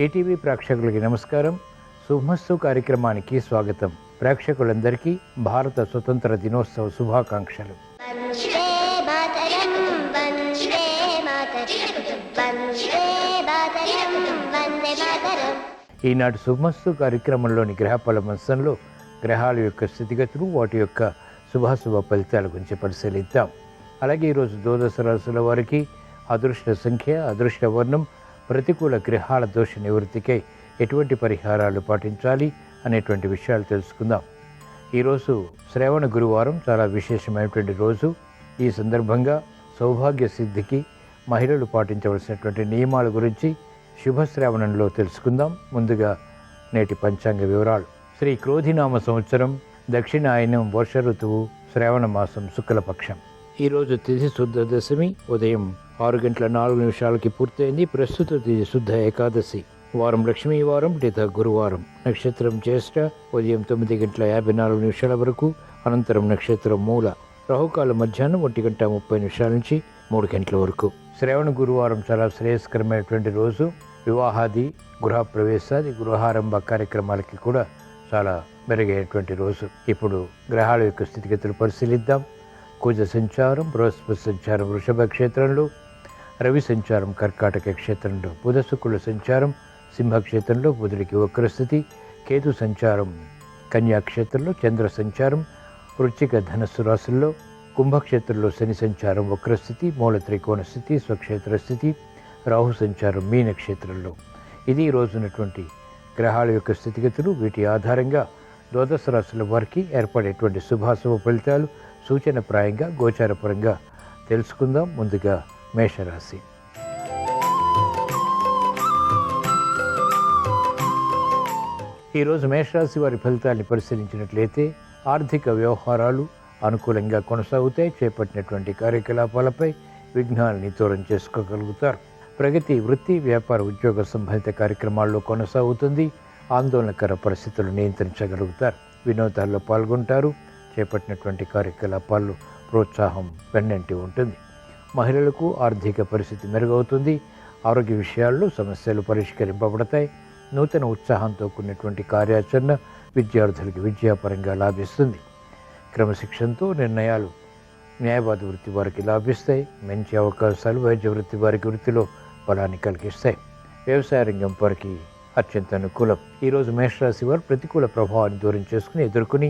ETV ప్రేక్షకులకి నమస్కారం. శుభమస్తు కార్యక్రమానికి స్వాగతం. ప్రేక్షకులందరికీ భారత స్వతంత్ర దినోత్సవ శుభాకాంక్షలు. ఈనాటి శుభమస్తు కార్యక్రమంలోని గ్రహఫల మంచంలో గ్రహాల యొక్క స్థితిగతులు, వాటి యొక్క శుభాశుభ ఫలితాల గురించి పరిశీలిద్దాం. అలాగే ఈరోజు ద్వాదశ రాశుల వారికి అదృష్ట సంఖ్య, అదృష్ట వర్ణం, ప్రతికూల గ్రహాల దోష నివృత్తికై ఎటువంటి పరిహారాలు పాటించాలి అనేటువంటి విషయాలు తెలుసుకుందాం. ఈరోజు శ్రావణ గురువారం, చాలా విశేషమైనటువంటి రోజు. ఈ సందర్భంగా సౌభాగ్య సిద్ధికి మహిళలు పాటించవలసినటువంటి నియమాల గురించి శుభశ్రావణంలో తెలుసుకుందాం. ముందుగా నేటి పంచాంగ వివరాలు. శ్రీ క్రోధినామ సంవత్సరం, దక్షిణాయనం, వర్ష ఋతువు, శ్రావణ మాసం, శుక్లపక్షం. ఈరోజు తిథి శుద్ధ దశమి ఉదయం 6:04 పూర్తయింది. ప్రస్తుత తిథి శుద్ధ ఏకాదశి. వారం లక్ష్మీ వారం, తిథ గురువారం. నక్షత్రం జ్యేష్ఠ ఉదయం 9:54 వరకు, అనంతరం నక్షత్రం మూల. రాహుకాలం మధ్యాహ్నం 1:30 నుంచి 3 గంటల వరకు. శ్రావణ గురువారం చాలా శ్రేయస్కరమైనటువంటి రోజు. వివాహాది, గృహ ప్రవేశాది, గృహారంభ కార్యక్రమాలకి కూడా చాలా మెరుగైనటువంటి రోజు. ఇప్పుడు గ్రహాల యొక్క స్థితిగతులు పరిశీలిద్దాం. కుజ సంచారం, బృహస్పతి సంచారం వృషభ క్షేత్రంలో, రవి సంచారం కర్కాటక క్షేత్రంలో, బుధ శుక్రుల సంచారం సింహక్షేత్రంలో, బుధుడికి వక్రస్థితి, కేతు సంచారం కన్యాక్షేత్రంలో, చంద్ర సంచారం వృశ్చిక ధనస్సు రాశుల్లో, కుంభక్షేత్రంలో శని సంచారం వక్రస్థితి, మూల త్రికోణ స్థితి, స్వక్షేత్ర స్థితి, రాహు సంచారం మీనక్షేత్రంలో. ఇది ఈ రోజునటువంటి గ్రహాల యొక్క స్థితిగతులు. వీటి ఆధారంగా ద్వాదశ రాశుల వారికి ఏర్పడేటువంటి శుభాశుభ ఫలితాలు సూచనప్రాయంగా గోచారపరంగా తెలుసుకుందాం. ముందుగా మేషరాశి. ఈరోజు మేషరాశి వారి ఫలితాన్ని పరిశీలించినట్లయితే ఆర్థిక వ్యవహారాలు అనుకూలంగా కొనసాగుతాయి. చేపట్టినటువంటి కార్యకలాపాలపై విఘ్నాలని దూరం చేసుకోగలుగుతారు. ప్రగతి వృత్తి, వ్యాపార, ఉద్యోగ సంబంధిత కార్యక్రమాల్లో కొనసాగుతుంది. ఆందోళనకర పరిస్థితులు నియంత్రించగలుగుతారు. వినోదాల్లో పాల్గొంటారు. చేపట్టినటువంటి కార్యకలాపాల్లో ప్రోత్సాహం వెన్నంటి ఉంటుంది. మహిళలకు ఆర్థిక పరిస్థితి మెరుగవుతుంది. ఆరోగ్య విషయాల్లో సమస్యలు పరిష్కరింపబడతాయి. నూతన ఉత్సాహంతో కూడినటువంటి కార్యాచరణ విద్యార్థులకు విద్యాపరంగా లాభిస్తుంది. క్రమశిక్షణతో నిర్ణయాలు న్యాయవాద వృత్తి వారికి లాభిస్తాయి. మంచి అవకాశాలు వైద్య వృత్తి వారికి వృత్తిలో బలాన్ని కలిగిస్తాయి. వ్యవసాయ రంగం వారికి అత్యంత అనుకూలం. ఈరోజు మేషరాశి వారు ప్రతికూల ప్రభావాన్ని దూరం చేసుకుని ఎదుర్కొని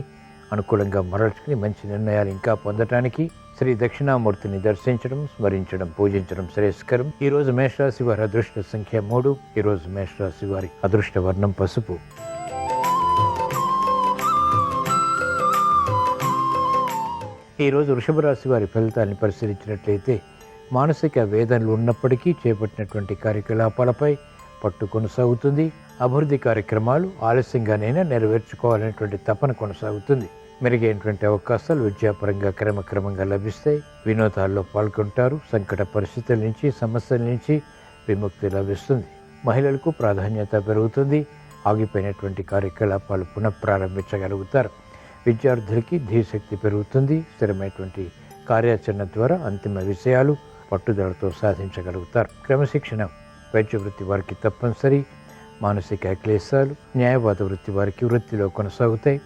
అనుకూలంగా మరల్చుకుని మంచి నిర్ణయాలు ఇంకా పొందటానికి శ్రీ దక్షిణామూర్తిని దర్శించడం, స్మరించడం, పూజించడం శ్రేయస్కరం. ఈరోజు మేషరాశి వారి అదృష్ట సంఖ్య 3. ఈరోజు మేషరాశి వారి అదృష్ట వర్ణం పసుపు. ఈరోజు వృషభ రాశి వారి ఫలితాన్ని పరిశీలించినట్లయితే మానసిక వేదనలు ఉన్నప్పటికీ చేపట్టినటువంటి కార్యకలాపాలపై పట్టు కొనసాగుతుంది. అభివృద్ధి కార్యక్రమాలు ఆలస్యంగానైనా నెరవేర్చుకోవాలనేటువంటి తపన కొనసాగుతుంది. మెరుగైనటువంటి అవకాశాలు విద్యాపరంగా క్రమక్రమంగా లభిస్తాయి. వినోదాల్లో పాల్గొంటారు. సంకట పరిస్థితుల నుంచి, సమస్యల నుంచి విముక్తి లభిస్తుంది. మహిళలకు ప్రాధాన్యత పెరుగుతుంది. ఆగిపోయినటువంటి కార్యకలాపాలు పునఃప్రారంభించగలుగుతారు. విద్యార్థులకి ధీశక్తి పెరుగుతుంది. స్థిరమైనటువంటి కార్యాచరణ ద్వారా అంతిమ విషయాలు పట్టుదలతో సాధించగలుగుతారు. క్రమశిక్షణ వైద్య వృత్తి వారికి తప్పనిసరి. మానసిక క్లేశాలు న్యాయవాద వృత్తి వారికి వృత్తిలో కొనసాగుతాయి.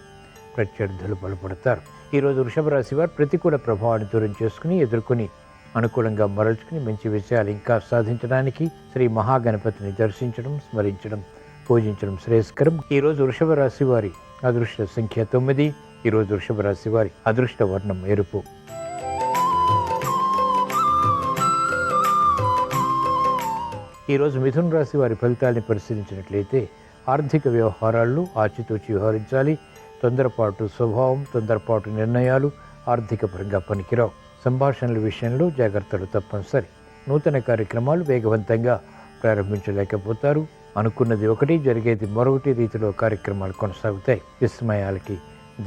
ప్రత్యర్థులు బలపడతారు. ఈరోజు వృషభ రాశి వారు ప్రతికూల ప్రభావాన్ని దూరం చేసుకుని ఎదుర్కొని అనుకూలంగా మరల్చుకుని మంచి విషయాలు ఇంకా సాధించడానికి శ్రీ మహాగణపతిని దర్శించడం, స్మరించడం, పూజించడం శ్రేయస్కరం. ఈరోజు వృషభ రాశి వారి అదృష్ట సంఖ్య 9. ఈరోజు వృషభ రాశి వారి అదృష్ట వర్ణం ఎరుపు. ఈరోజు మిథున రాశి వారి ఫలితాన్ని పరిశీలించినట్లయితే ఆర్థిక వ్యవహారాల్లో ఆచితూచి వ్యవహరించాలి. తొందరపాటు స్వభావం, తొందరపాటు నిర్ణయాలు ఆర్థిక పరంగా పనికిరావు. సంభాషణల విషయంలో జాగ్రత్తలు తప్పనిసరి. నూతన కార్యక్రమాలు వేగవంతంగా ప్రారంభించలేకపోతారు. అనుకున్నది ఒకటి, జరిగేది మరొకటి రీతిలో కార్యక్రమాలు కొనసాగుతాయి. విస్మయాలకి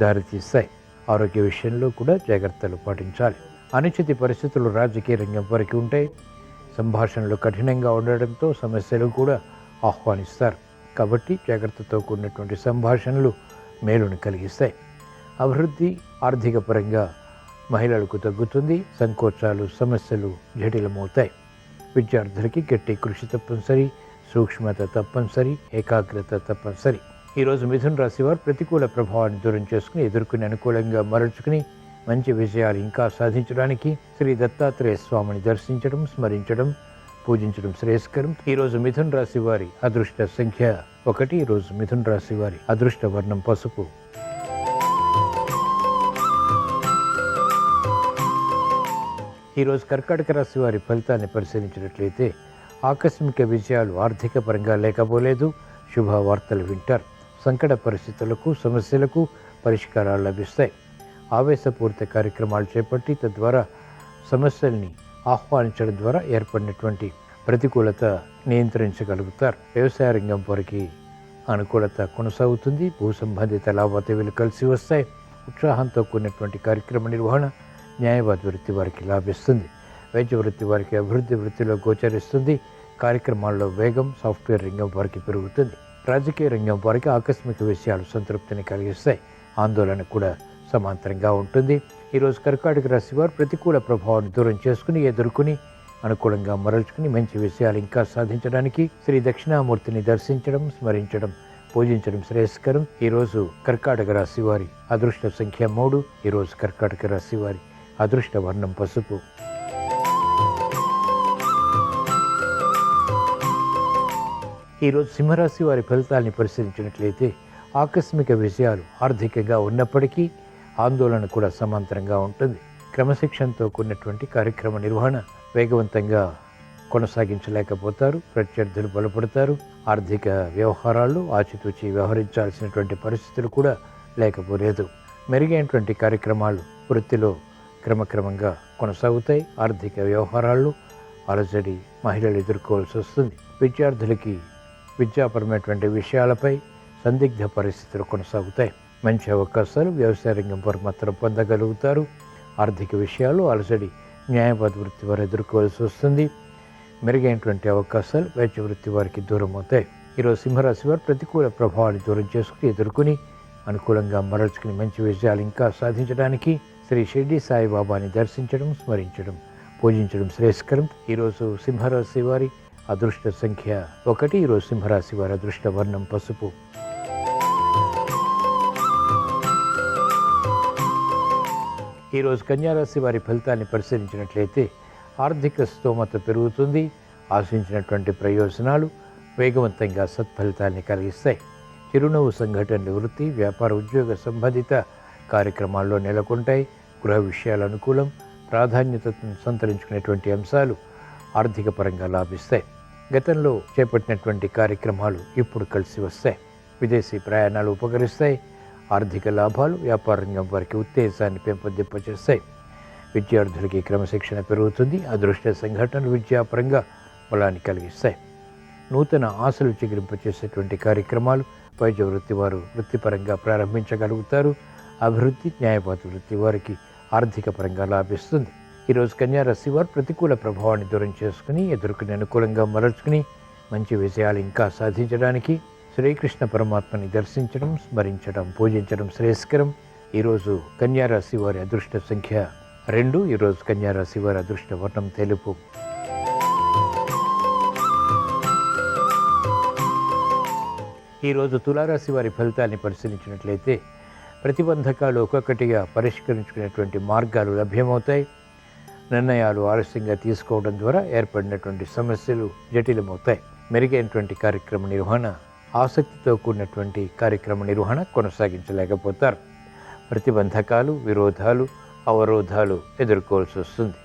దారితీస్తాయి. ఆరోగ్య విషయంలో కూడా జాగ్రత్తలు పాటించాలి. అనుచిత పరిస్థితులు రాజకీయ రంగం వరకు ఉంటాయి. సంభాషణలు కఠినంగా ఉండడంతో సమస్యలు కూడా ఆహ్వానిస్తారు. కాబట్టి జాగ్రత్తతో కూడినటువంటి సంభాషణలు మేలును కలిగిస్తాయి. అభివృద్ధి ఆర్థిక పరంగా మహిళలకు తగ్గుతుంది. సంకోచాలు, సమస్యలు జటిలమవుతాయి. విద్యార్థులకి గట్టి కృషి తప్పనిసరి. సూక్ష్మత తప్పనిసరి, ఏకాగ్రత తప్పనిసరి. ఈరోజు మిథున రాశి వారు ప్రతికూల ప్రభావాన్ని దూరం చేసుకుని ఎదుర్కొని అనుకూలంగా మరల్చుకుని మంచి విజయాలు ఇంకా సాధించడానికి శ్రీ దత్తాత్రేయ స్వామిని దర్శించడం, స్మరించడం, పూజించడం శ్రేయస్కరం. ఈరోజు మిథున రాశి వారి అదృష్ట సంఖ్య 1. ఈరోజు మిథున రాశి వారి అదృష్ట వర్ణం పసుపు. ఈరోజు కర్కాటక రాశి వారి ఫలితాన్ని పరిశీలించినట్లయితే ఆకస్మిక విజయాలు ఆర్థిక పరంగా లేకపోలేదు. శుభవార్తలు వింటారు. సంకట పరిస్థితులకు, సమస్యలకు పరిష్కారాలు లభిస్తాయి. ఆవేశపూరిత కార్యక్రమాలు చేపట్టి తద్వారా సమస్యల్ని ఆహ్వానించడం ద్వారా ఏర్పడినటువంటి ప్రతికూలత నియంత్రించగలుగుతారు. వ్యవసాయ రంగం వారికి అనుకూలత కొనసాగుతుంది. భూ సంబంధిత లావాదేవీలు కలిసి వస్తాయి. ఉత్సాహంతో కూడినటువంటి కార్యక్రమ నిర్వహణ న్యాయవాద వృత్తి వారికి లాభిస్తుంది. వైద్య వృత్తి వారికి అభివృద్ధి వృత్తిలో గోచరిస్తుంది. కార్యక్రమాల్లో వేగం సాఫ్ట్వేర్ రంగం వారికి పెరుగుతుంది. రాజకీయ రంగం వారికి ఆకస్మిక విషయాలు సంతృప్తిని కలిగిస్తాయి. ఆందోళన కూడా సమాంతరంగా ఉంటుంది. ఈరోజు కర్కాటక రాశి వారు ప్రతికూల ప్రభావాన్ని దూరం చేసుకుని ఎదుర్కొని అనుకూలంగా మరల్చుకుని మంచి విషయాలు ఇంకా సాధించడానికి శ్రీ దక్షిణామూర్తిని దర్శించడం, స్మరించడం, పూజించడం శ్రేయస్కరం. ఈరోజు కర్కాటక రాశి వారి అదృష్ట సంఖ్య 3. ఈరోజు కర్కాటక రాశి వారి అదృష్ట వర్ణం పసుపు. ఈరోజు సింహరాశి వారి ఫలితాలని పరిశీలించినట్లయితే ఆకస్మిక విజయాలు ఆర్థికంగా ఉన్నప్పటికీ ఆందోళన కూడా సమాంతరంగా ఉంటుంది. క్రమశిక్షణతో కూడినటువంటి కార్యక్రమ నిర్వహణ వేగవంతంగా కొనసాగించలేకపోతారు. ప్రత్యర్థులు బలపడతారు. ఆర్థిక వ్యవహారాల్లో ఆచితూచి వ్యవహరించాల్సినటువంటి పరిస్థితులు కూడా లేకపోలేదు. మెరుగైనటువంటి కార్యక్రమాలు వృత్తిలో క్రమక్రమంగా కొనసాగుతాయి. ఆర్థిక వ్యవహారాల్లో అలజడి మహిళలు ఎదుర్కోవాల్సి వస్తుంది. విద్యార్థులకి విద్యాపరమైనటువంటి విషయాలపై సందిగ్ధ పరిస్థితులు కొనసాగుతాయి. మంచి అవకాశాలు వ్యవసాయ రంగం వారు మాత్రం పొందగలుగుతారు. ఆర్థిక విషయాలు అలసడి న్యాయవాద వృత్తి వారు ఎదుర్కోవాల్సి వస్తుంది. మెరుగైనటువంటి అవకాశాలు వైద్య వృత్తి వారికి దూరం అవుతాయి. ఈరోజు సింహరాశి వారు ప్రతికూల ప్రభావాన్ని దూరం చేసుకుని ఎదుర్కొని అనుకూలంగా మరల్చుకుని మంచి విజయాలు ఇంకా సాధించడానికి శ్రీ షిర్డీ సాయిబాబాని దర్శించడం, స్మరించడం, పూజించడం శ్రేయస్కరం. ఈరోజు సింహరాశి వారి అదృష్ట సంఖ్య 1. ఈరోజు సింహరాశి వారి అదృష్ట వర్ణం పసుపు. ఈరోజు కన్యారాశి వారి ఫలితాన్ని పరిశీలించినట్లయితే ఆర్థిక స్తోమత పెరుగుతుంది. ఆశించినటువంటి ప్రయోజనాలు వేగవంతంగా సత్ఫలితాన్ని కలిగిస్తాయి. చిరునవ్వు సంఘటనలు వృత్తి, వ్యాపార, ఉద్యోగ సంబంధిత కార్యక్రమాల్లో నెలకొంటాయి. గృహ విషయాల అనుకూలం. ప్రాధాన్యతను సంతరించుకునేటువంటి అంశాలు ఆర్థిక పరంగా లాభిస్తాయి. గతంలో చేపట్టినటువంటి కార్యక్రమాలు ఇప్పుడు కలిసి వస్తాయి. విదేశీ ప్రయాణాలు ఉపకరిస్తాయి. ఆర్థిక లాభాలు వ్యాపార రంగం వారికి ఉత్తేజాన్ని పెంపొందింపచేస్తాయి. విద్యార్థులకి క్రమశిక్షణ పెరుగుతుంది. అదృష్ట సంఘటనలు విద్యాపరంగా బలాన్ని కలిగిస్తాయి. నూతన ఆశలు చిగురింపచేసేటువంటి కార్యక్రమాలు వైద్య వృత్తి వారు వృత్తిపరంగా ప్రారంభించగలుగుతారు. అభివృద్ధి న్యాయవాద వృత్తి వారికి ఆర్థిక పరంగా లాభిస్తుంది. ఈరోజు కన్యారాశి వారు ప్రతికూల ప్రభావాన్ని దూరం చేసుకుని ఎదుర్కొని అనుకూలంగా మరల్చుకుని మంచి విజయాలు ఇంకా సాధించడానికి శ్రీకృష్ణ పరమాత్మని దర్శించడం, స్మరించడం, పూజించడం శ్రేయస్కరం. ఈరోజు కన్యారాశి వారి అదృష్ట సంఖ్య 2. ఈరోజు కన్యారాశి వారి అదృష్ట వర్ణం తెలుపు. ఈరోజు తులారాశి వారి ఫలితాన్ని పరిశీలించినట్లయితే ప్రతిబంధకాలు ఒక్కొక్కటిగా పరిష్కరించుకునేటువంటి మార్గాలు లభ్యమవుతాయి. నిర్ణయాలు ఆలస్యంగా తీసుకోవడం ద్వారా ఏర్పడినటువంటి సమస్యలు జటిలమవుతాయి. మెరుగైనటువంటి కార్యక్రమ నిర్వహణ, ఆసక్తితో కూడినటువంటి కార్యక్రమ నిర్వహణ కొనసాగించలేకపోతారు. ప్రతిబంధకాలు, విరోధాలు, అవరోధాలు ఎదుర్కోవాల్సి వస్తుంది.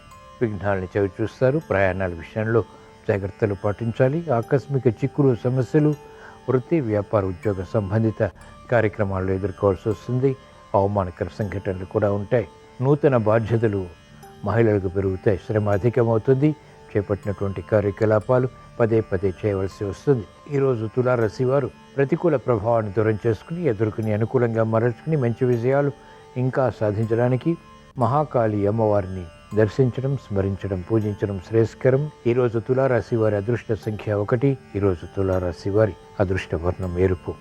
విఘ్నాలను చవిచూస్తారు. ప్రయాణాల విషయంలో జాగ్రత్తలు పాటించాలి. ఆకస్మిక చిక్కులు, సమస్యలు వృత్తి, వ్యాపార, ఉద్యోగ సంబంధిత కార్యక్రమాల్లో ఎదుర్కోవాల్సి వస్తుంది. అవమానకర సంఘటనలు కూడా ఉంటాయి. నూతన బాధ్యతలు మహిళలకు పెరుగుతాయి. శ్రమ అధికమవుతుంది. చేపట్టినటువంటి కార్యకలాపాలు పదే పదే చేయవలసి వస్తుంది. ఈరోజు తులారాశి వారు ప్రతికూల ప్రభావాన్ని దూరం చేసుకుని ఎదుర్కొని అనుకూలంగా మరల్చుకుని మంచి విజయాలు ఇంకా సాధించడానికి మహాకాళి అమ్మవారిని దర్శించడం, స్మరించడం, పూజించడం శ్రేయస్కరం. ఈరోజు తులారాశి వారి అదృష్ట సంఖ్య 1. ఈరోజు తులారాశి వారి అదృష్ట వర్ణం ఎరుపు.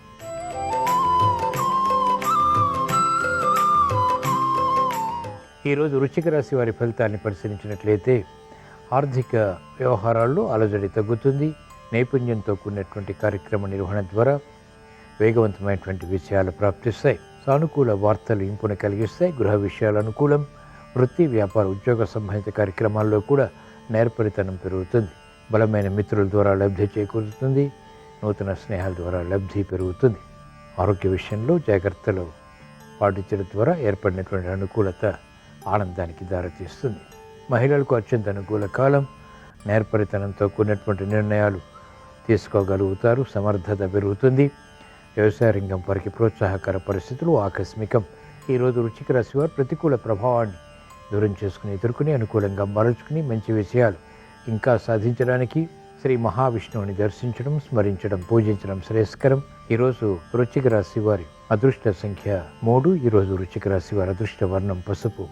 ఈరోజు వృశ్చిక రాశి వారి ఫలితాన్ని పరిశీలించినట్లయితే ఆర్థిక వ్యవహారాల్లో అలజడి తగ్గుతుంది. నైపుణ్యంతో కూడినటువంటి కార్యక్రమ నిర్వహణ ద్వారా వేగవంతమైనటువంటి విషయాలు ప్రాప్తిస్తాయి. సానుకూల వార్తలు ఇంపును కలిగిస్తాయి. గృహ విషయాలు అనుకూలం. వృత్తి, వ్యాపార, ఉద్యోగ సంబంధిత కార్యక్రమాల్లో కూడా నేర్పరితనం పెరుగుతుంది. బలమైన మిత్రుల ద్వారా లబ్ధి చేకూరుతుంది. నూతన స్నేహాల ద్వారా లబ్ధి పెరుగుతుంది. ఆరోగ్య విషయంలో జాగ్రత్తలు పాటించడం ద్వారా ఏర్పడినటువంటి అనుకూలత ఆనందానికి దారితీస్తుంది. మహిళలకు అత్యంత అనుకూల కాలం. నేర్పరితనంతో కూడినటువంటి నిర్ణయాలు తీసుకోగలుగుతారు. సమర్థత పెరుగుతుంది. వ్యవసాయ రంగం వారికి ప్రోత్సాహకర పరిస్థితులు ఆకస్మికం. ఈరోజు వృశ్చిక రాశి వారు ప్రతికూల ప్రభావాన్ని దూరం చేసుకుని ఎదుర్కొని అనుకూలంగా మరల్చుకుని మంచి విషయాలు ఇంకా సాధించడానికి శ్రీ మహావిష్ణువుని దర్శించడం, స్మరించడం, పూజించడం శ్రేయస్కరం. ఈరోజు వృశ్చిక రాశి వారి అదృష్ట సంఖ్య 3. ఈరోజు వృశ్చిక రాశి వారి అదృష్ట వర్ణం పసుపు.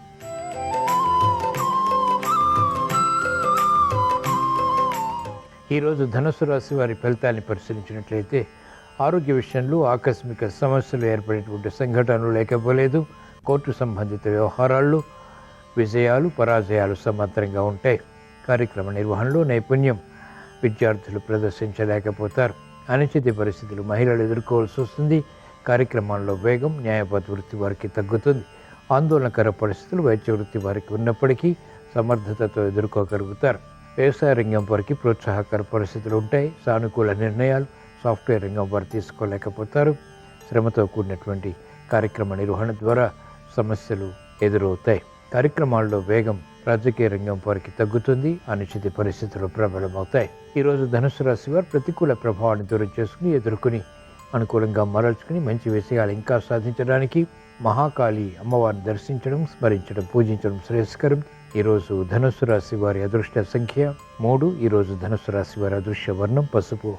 ఈరోజు ధనుస్సు రాశి వారి ఫలితాన్ని పరిశీలించినట్లయితే ఆరోగ్య విషయంలో ఆకస్మిక సమస్యలు ఏర్పడేటువంటి సంఘటనలు లేకపోలేదు. కోర్టు సంబంధిత వ్యవహారాల్లో విజయాలు, పరాజయాలు సమాంతరంగా ఉంటాయి. కార్యక్రమ నిర్వహణలో నైపుణ్యం విద్యార్థులు ప్రదర్శించలేకపోతారు. అనిశ్చిత పరిస్థితులు మహిళలు ఎదుర్కోవాల్సి వస్తుంది. కార్యక్రమాల్లో వేగం న్యాయవాద వృత్తి వారికి తగ్గుతుంది. ఆందోళనకర పరిస్థితులు వైద్య వృత్తి వారికి ఉన్నప్పటికీ సమర్థతతో ఎదుర్కోగలుగుతారు. వ్యవసాయ రంగం వారికి ప్రోత్సాహకర పరిస్థితులు ఉంటాయి. సానుకూల నిర్ణయాలు సాఫ్ట్వేర్ రంగం వారు తీసుకోలేకపోతారు. శ్రమతో కూడినటువంటి కార్యక్రమ నిర్వహణ ద్వారా సమస్యలు ఎదురవుతాయి. కార్యక్రమాల్లో వేగం రాజకీయ రంగం వారికి తగ్గుతుంది. అనిశ్చిత పరిస్థితులు ప్రబలమవుతాయి. ఈరోజు ధనుసు రాశి వారు ప్రతికూల ప్రభావాన్ని దూరం చేసుకుని ఎదుర్కొని అనుకూలంగా మరల్చుకుని మంచి విషయాలు ఇంకా సాధించడానికి మహాకాళి అమ్మవారిని దర్శించడం, స్మరించడం, పూజించడం శ్రేయస్కరం. ఈరోజు ధనుసు రాశి వారి అదృష్ట సంఖ్య 3. ఈరోజు ధనుసు రాశి వారి అదృష్ట వర్ణం పసుపు.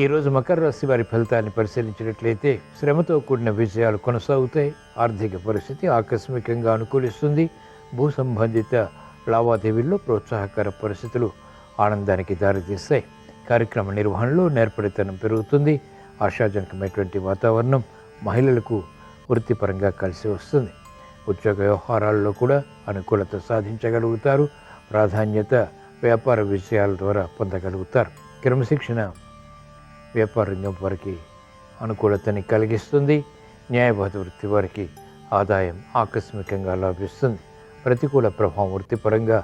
ఈరోజు మకర రాశి వారి ఫలితాన్ని పరిశీలించినట్లయితే శ్రమతో కూడిన విజయాలు కొనసాగుతాయి. ఆర్థిక పరిస్థితి ఆకస్మికంగా అనుకూలిస్తుంది. భూ సంబంధిత లావాదేవీల్లో ప్రోత్సాహకర పరిస్థితులు ఆనందానికి దారితీస్తాయి. కార్యక్రమ నిర్వహణలో నేర్పరితనం పెరుగుతుంది. ఆశాజనకమైనటువంటి వాతావరణం మహిళలకు వృత్తిపరంగా కలిసి వస్తుంది. ఉద్యోగ వ్యవహారాల్లో కూడా అనుకూలత సాధించగలుగుతారు. ప్రాధాన్యత వ్యాపార విషయాల ద్వారా పొందగలుగుతారు. క్రమశిక్షణ వ్యాపార రంగం వారికి అనుకూలతని కలిగిస్తుంది. న్యాయవాద వృత్తి వారికి ఆదాయం ఆకస్మికంగా లభిస్తుంది. ప్రతికూల ప్రభావం వృత్తిపరంగా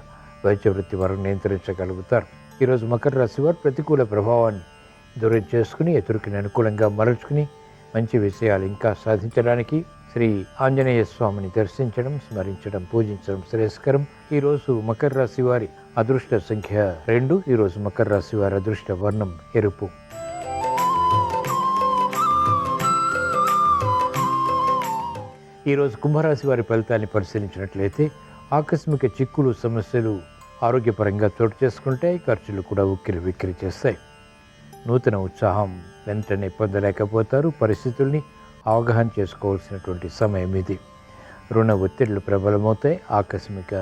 వైద్య వృత్తి వారు నియంత్రించగలుగుతారు. ఈరోజు మకర రాశి వారు ప్రతికూల ప్రభావాన్ని దూరం చేసుకుని ఎదురుకుని అనుకూలంగా మరల్చుకుని మంచి విషయాలు ఇంకా సాధించడానికి శ్రీ ఆంజనేయ స్వామిని దర్శించడం, స్మరించడం, పూజించడం శ్రేయస్కరం. ఈరోజు మకర రాశి వారి అదృష్ట సంఖ్య 2. ఈరోజు మకర రాశి వారి అదృష్ట వర్ణం ఎరుపు. ఈరోజు కుంభరాశి వారి ఫలితాన్ని పరిశీలించినట్లయితే ఆకస్మిక చిక్కులు, సమస్యలు ఆరోగ్యపరంగా చోటు చేసుకుంటాయి. ఖర్చులు కూడా ఉక్కిరి విక్కిరి చేస్తాయి. నూతన ఉత్సాహం వెంటనే పొందలేకపోతారు. పరిస్థితుల్ని అవగాహన చేసుకోవాల్సినటువంటి సమయం ఇది. రుణ ఒత్తిళ్లు ప్రబలమవుతాయి. ఆకస్మిక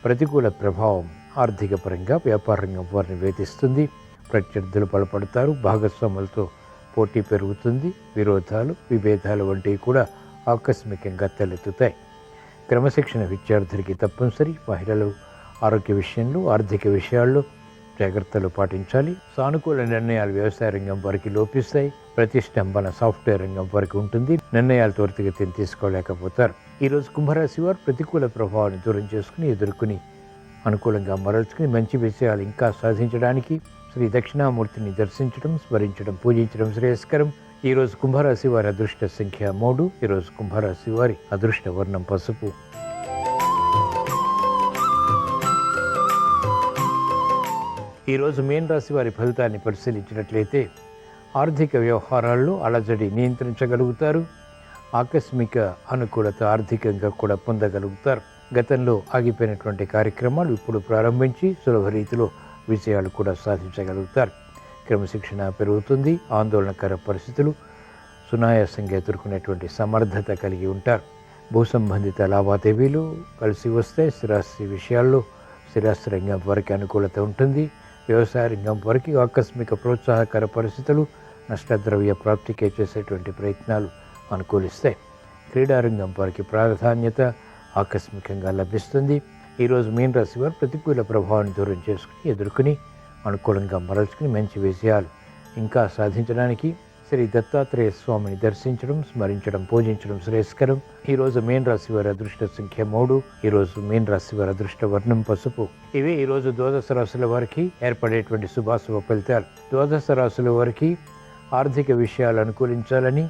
ప్రతికూల ప్రభావం ఆర్థిక పరంగా వ్యాపార రంగం వారిని వేధిస్తుంది. ప్రత్యర్థులు బలపడతారు. భాగస్వాములతో పోటీ పెరుగుతుంది. విరోధాలు, విభేదాలు వంటివి కూడా ఆకస్మికంగా తలెత్తుతాయి. క్రమశిక్షణ విద్యార్థులకి తప్పనిసరి. మహిళలు ఆరోగ్య విషయంలో, ఆర్థిక విషయాల్లో జాగ్రత్తలు పాటించాలి. సానుకూల నిర్ణయాలు వ్యవసాయ రంగం వారికి లోపిస్తాయి. ప్రతిష్టంభన సాఫ్ట్వేర్ రంగం వారికి ఉంటుంది. నిర్ణయాలు త్వరితగతిని తీసుకోలేకపోతారు. ఈరోజు కుంభరాశి వారు ప్రతికూల ప్రభావాన్ని దూరం చేసుకుని ఎదుర్కొని అనుకూలంగా మరల్చుకుని మంచి విషయాలు ఇంకా సాధించడానికి శ్రీ దక్షిణామూర్తిని దర్శించడం, స్మరించడం, పూజించడం శ్రేయస్కరం. ఈరోజు కుంభరాశి వారి అదృష్ట సంఖ్య 3. ఈరోజు కుంభరాశి వారి అదృష్ట వర్ణం పసుపు. ఈరోజు మీన రాశి వారి ఫలితాన్ని పరిశీలించినట్లయితే ఆర్థిక వ్యవహారాల్లో అలజడి నియంత్రించగలుగుతారు. ఆకస్మిక అనుకూలత ఆర్థికంగా కూడా పొందగలుగుతారు. గతంలో ఆగిపోయినటువంటి కార్యక్రమాలు ఇప్పుడు ప్రారంభించి సులభ రీతిలో విజయాలు కూడా సాధించగలుగుతారు. క్రమశిక్షణ పెరుగుతుంది. ఆందోళనకర పరిస్థితులు సునాయాసంగా ఎదుర్కొనేటువంటి సమర్థత కలిగి ఉంటారు. భూ సంబంధిత లావాదేవీలు కలిసి వస్తే స్థిరాస్తి విషయాల్లో స్థిరాస్తి రంగం వారికి అనుకూలత ఉంటుంది. వ్యవసాయ రంగం వారికి ఆకస్మిక ప్రోత్సాహకర పరిస్థితులు నష్టద్రవ్య ప్రాప్తికే చేసేటువంటి ప్రయత్నాలు అనుకూలిస్తాయి. క్రీడారంగం వారికి ప్రాధాన్యత ఆకస్మికంగా లభిస్తుంది. ఈరోజు మీన రాశి వారు ప్రతికూల ప్రభావాన్ని దూరం చేసుకుని ఎదుర్కొని అనుకూలంగా మరల్చుకుని మంచి విజయాలు ఇంకా సాధించడానికి శ్రీ దత్తాత్రేయ స్వామిని దర్శించడం, స్మరించడం, పూజించడం శ్రేయస్కరం. ఈరోజు మీన రాశి వారి అదృష్ట సంఖ్య 3. ఈరోజు మీన రాశి వారి అదృష్ట వర్ణం పసుపు. ఇవి ఈరోజు ద్వాదశ రాశుల వారికి ఏర్పడేటువంటి శుభాశుభ ఫలితాలు. ద్వాదశ రాశుల వారికి ఆర్థిక విషయాలు అనుకూలించాలని,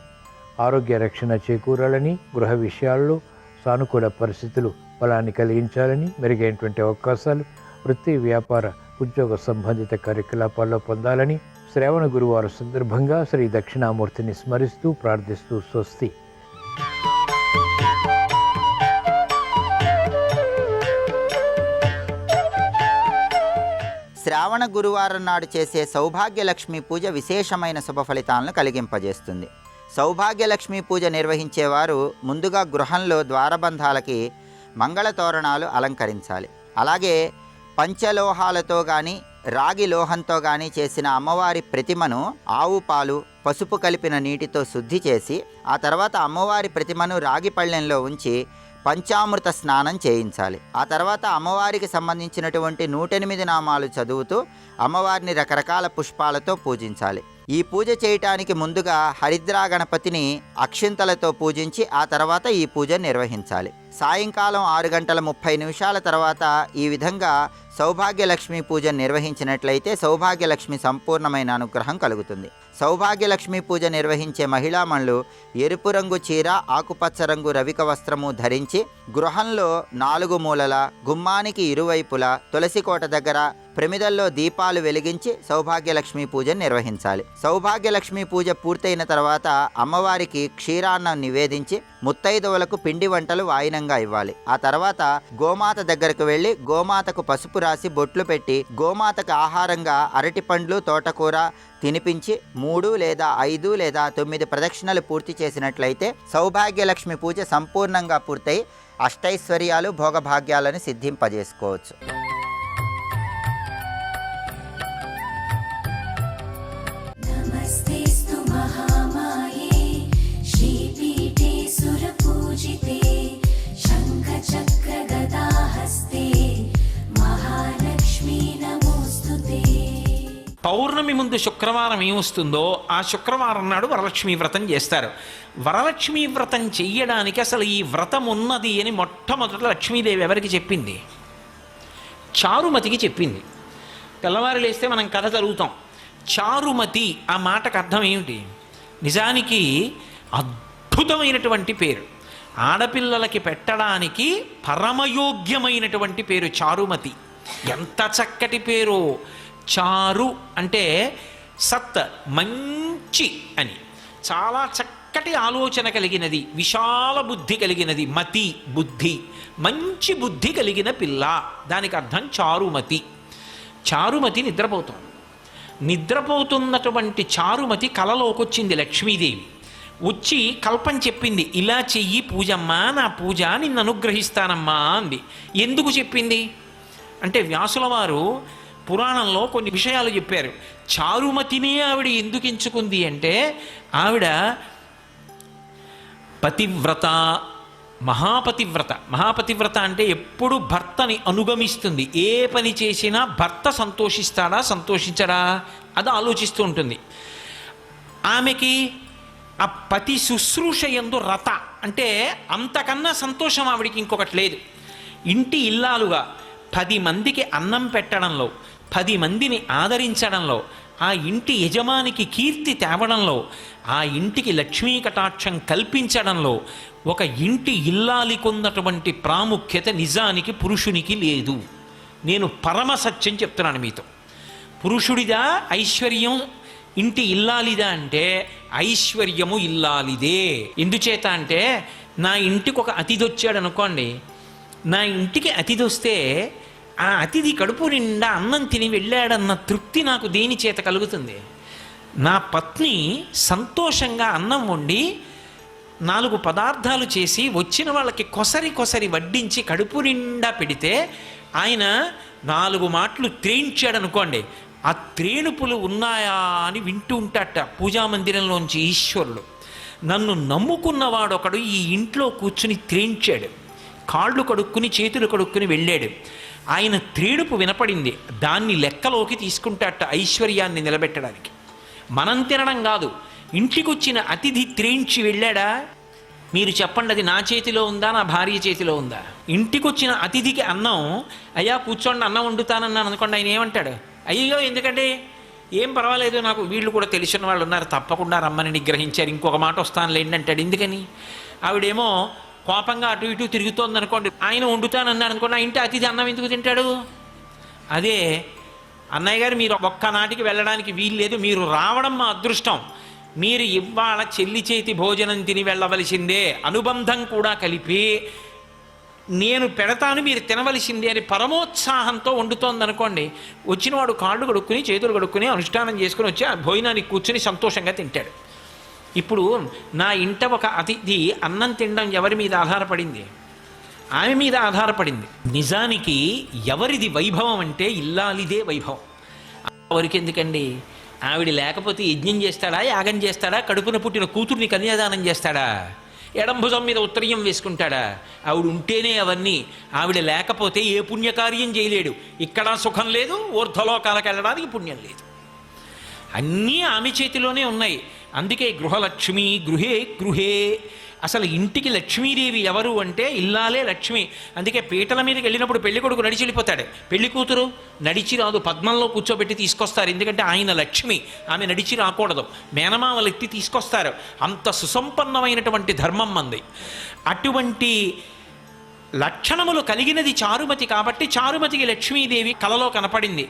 ఆరోగ్య రక్షణ చేకూరాలని, గృహ విషయాల్లో సానుకూల పరిస్థితులు బలాన్ని కలిగించాలని, మెరుగైనటువంటి అవకాశాలు వృత్తి, వ్యాపార, ఉద్యోగ సంబంధిత కార్యకలాపాల్లో పొందాలని శ్రావణ గురువారం సందర్భంగా శ్రీ దక్షిణామూర్తిని స్మరిస్తూ ప్రార్థిస్తూ స్వస్తి. శ్రావణ గురువారం నాడు చేసే సౌభాగ్యలక్ష్మి పూజ విశేషమైన శుభ ఫలితాలను కలిగింపజేస్తుంది. సౌభాగ్యలక్ష్మి పూజ నిర్వహించేవారు ముందుగా గృహంలో ద్వారబంధాలకి మంగళ తోరణాలు అలంకరించాలి. అలాగే పంచలోహాలతో కానీ రాగి లోహంతో కానీ చేసిన అమ్మవారి ప్రతిమను ఆవు పాలు, పసుపు కలిపిన నీటితో శుద్ధి చేసి ఆ తర్వాత అమ్మవారి ప్రతిమను రాగి పళ్ళెంలో ఉంచి పంచామృత స్నానం చేయించాలి. ఆ తర్వాత అమ్మవారికి సంబంధించినటువంటి 108 నామాలు చదువుతూ అమ్మవారిని రకరకాల పుష్పాలతో పూజించాలి. ఈ పూజ చేయటానికి ముందుగా హరిద్రా గణపతిని అక్షింతలతో పూజించి ఆ తర్వాత ఈ పూజ నిర్వహించాలి. సాయంకాలం 6:30 తర్వాత ఈ విధంగా సౌభాగ్యలక్ష్మి పూజ నిర్వహించినట్లయితే సౌభాగ్యలక్ష్మి సంపూర్ణమైన అనుగ్రహం కలుగుతుంది. సౌభాగ్యలక్ష్మి పూజ నిర్వహించే మహిళామణులు ఎరుపు రంగు చీర, ఆకుపచ్చ రంగు రవిక వస్త్రము ధరించి గృహంలో 4 మూలల, గుమ్మానికి ఇరువైపులా, తులసి కోట దగ్గర ప్రమిదల్లో దీపాలు వెలిగించి సౌభాగ్యలక్ష్మి పూజ నిర్వహించాలి. సౌభాగ్యలక్ష్మి పూజ పూర్తయిన తర్వాత అమ్మవారికి క్షీరాన్నం నివేదించి ముత్తైదువులకు పిండి వంటలు వాయినంగా ఇవ్వాలి. ఆ తర్వాత గోమాత దగ్గరకు వెళ్ళి గోమాతకు పసుపు రాసి బొట్లు పెట్టి గోమాతకు ఆహారంగా అరటిపండ్లు, తోటకూర తినిపించి 3 లేదా 5 లేదా 9 ప్రదక్షిణలు పూర్తి చేసినట్లయితే సౌభాగ్యలక్ష్మి పూజ సంపూర్ణంగా పూర్తయి అష్టైశ్వర్యాలు, భోగభాగ్యాలను సిద్ధింపజేసుకోవచ్చు. పౌర్ణమి ముందు శుక్రవారం ఏమొస్తుందో ఆ శుక్రవారం నాడు వరలక్ష్మీ వ్రతం చేస్తారు. వరలక్ష్మీ వ్రతం చెయ్యడానికి అసలు ఈ వ్రతం ఉన్నది అని మొట్టమొదట లక్ష్మీదేవి ఎవరికి చెప్పింది? చారుమతికి చెప్పింది. తెల్లవారు లేస్తే మనం కథ చదువుతాం. చారుమతి ఆ మాటకు అర్థం ఏమిటి? నిజానికి అద్భుతమైనటువంటి పేరు. ఆడపిల్లలకి పెట్టడానికి పరమయోగ్యమైనటువంటి పేరు చారుమతి. ఎంత చక్కటి పేరు! చారు అంటే సత్, మంచి అని. చాలా చక్కటి ఆలోచన కలిగినది, విశాల బుద్ధి కలిగినది. మతి బుద్ధి, మంచి బుద్ధి కలిగిన పిల్ల, దానికి అర్థం చారుమతి. చారుమతి నిద్రపోతున్నటువంటి చారుమతి కలలోకొచ్చింది లక్ష్మీదేవి. వచ్చి కల్పన చెప్పింది, ఇలా చెయ్యి పూజమ్మా, నా పూజ నిన్ను అనుగ్రహిస్తానమ్మా అంది. ఎందుకు చెప్పింది అంటే వ్యాసుల వారు పురాణంలో కొన్ని విషయాలు చెప్పారు. చారుమతినే ఆవిడ ఎందుకు ఎంచుకుంది అంటే ఆవిడ పతివ్రత, మహాపతివ్రత. మహాపతివ్రత అంటే ఎప్పుడు భర్తని అనుగమిస్తుంది. ఏ పని చేసినా భర్త సంతోషిస్తాడా, సంతోషించడా అది ఆలోచిస్తూ ఉంటుంది. ఆమెకి ఆ పతి శుశ్రూష యందు రత అంటే అంతకన్నా సంతోషం ఆవిడికి ఇంకొకటి లేదు. ఇంటి ఇల్లాలుగా 10 మందికి అన్నం పెట్టడంలో, 10 మందిని ఆదరించడంలో, ఆ ఇంటి యజమానికి కీర్తి తేవడంలో, ఆ ఇంటికి లక్ష్మీ కటాక్షం కల్పించడంలో ఒక ఇంటి ఇల్లాలికున్నటువంటి ప్రాముఖ్యత నిజానికి పురుషునికి లేదు. నేను పరమ సత్యం చెప్తున్నాను మీతో. పురుషుడిదా ఐశ్వర్యం, ఇంటి ఇల్లాలిదా అంటే ఐశ్వర్యము ఇల్లాలిదే. ఎందుచేత అంటే నా ఇంటికి ఒక అతిథి వచ్చాడు అనుకోండి, నా ఇంటికి అతిథి వస్తే ఆ అతిథి కడుపు నిండా అన్నం తిని వెళ్ళాడన్న తృప్తి నాకు దేని చేత కలుగుతుంది? నా పత్ని సంతోషంగా అన్నం వండి 4 పదార్థాలు చేసి వచ్చిన వాళ్ళకి కొసరి వడ్డించి కడుపు నిండా పెడితే ఆయన 4 మాటలు త్రేయించాడు అనుకోండి, ఆ త్రేణుపులు ఉన్నాయా అని వింటూ ఉంటాట పూజామందిరంలోంచి ఈశ్వరుడు. నన్ను నమ్ముకున్నవాడొకడు ఈ ఇంట్లో కూర్చుని త్రేయించాడు. కాళ్ళు కడుక్కుని చేతులు కడుక్కుని వెళ్ళాడు. ఆయన త్రేడుపు వినపడింది. దాన్ని లెక్కలోకి తీసుకుంటాట ఐశ్వర్యాన్ని నిలబెట్టడానికి. మనం తినడం కాదు, ఇంటికొచ్చిన అతిథి త్రేంచి వెళ్ళాడా? మీరు చెప్పండి, అది నా చేతిలో ఉందా, నా భార్య చేతిలో ఉందా? ఇంటికొచ్చిన అతిథికి అన్నం, అయ్యా కూర్చోండి అన్నం వండుతానన్నాను అనుకోండి, ఆయన ఏమంటాడు? అయ్యో ఎందుకంటే, ఏం పర్వాలేదు, నాకు వీళ్ళు కూడా తెలిసిన వాళ్ళు ఉన్నారు, తప్పకుండా రమ్మని నిగ్రహించారు, ఇంకొక మాట వస్తానులేండి అంటాడు. ఎందుకని? ఆవిడేమో కోపంగా అటు ఇటు తిరుగుతోంది అనుకోండి, ఆయన వండుతానన్నాడు అనుకోండి, ఆ ఇంటి అతిథి అన్నం ఎందుకు తింటాడు? అదే అన్నయ్య గారు మీరు ఒక్కనాటికి వెళ్ళడానికి వీలు లేదు, మీరు రావడం మా అదృష్టం, మీరు ఇవాళ చెల్లి చేతి భోజనం తిని వెళ్ళవలసిందే, అనుబంధం కూడా కలిపి నేను పెడతాను, మీరు తినవలసిందే అని పరమోత్సాహంతో వండుతోందనుకోండి, వచ్చినవాడు కాళ్ళు కడుక్కుని చేతులు కడుక్కుని అనుష్ఠానం చేసుకుని వచ్చి ఆ భోజనానికి కూర్చుని సంతోషంగా తింటాడు. ఇప్పుడు నా ఇంట ఒక అతిథి అన్నం తినడం ఎవరి మీద ఆధారపడింది? ఆమె మీద ఆధారపడింది. నిజానికి ఎవరిది వైభవం అంటే ఇల్లాలిదే వైభవం. ఎవరికి ఎందుకండి? ఆవిడ లేకపోతే యజ్ఞం చేస్తాడా, యాగం చేస్తాడా, కడుపున పుట్టిన కూతుర్ని కన్యాదానం చేస్తాడా, ఎడం భుజం మీద ఉత్తరీయం వేసుకుంటాడా? ఆవిడ ఉంటేనే అవన్నీ. ఆవిడ లేకపోతే ఏ పుణ్యకార్యం చేయలేడు. ఇక్కడ సుఖం లేదు, ఊర్ధ్వలోకాలకు వెళ్ళడానికి పుణ్యం లేదు. అన్నీ ఆమె చేతిలోనే ఉన్నాయి. అందుకే గృహలక్ష్మి గృహే గృహే. అసలు ఇంటికి లక్ష్మీదేవి ఎవరు అంటే ఇల్లాలే లక్ష్మి. అందుకే పీటల మీదకి వెళ్ళినప్పుడు పెళ్లి కొడుకు నడిచి వెళ్ళిపోతాడు, పెళ్లి కూతురు నడిచి రాదు, పద్మంలో కూర్చోబెట్టి తీసుకొస్తారు. ఎందుకంటే ఆయన లక్ష్మి, ఆమె నడిచి రాకూడదు, మేనమామలు ఎత్తి తీసుకొస్తారు. అంత సుసంపన్నమైనటువంటి ధర్మం మంది. అటువంటి లక్షణములు కలిగినది చారుమతి కాబట్టి చారుమతికి లక్ష్మీదేవి కలలో కనపడింది.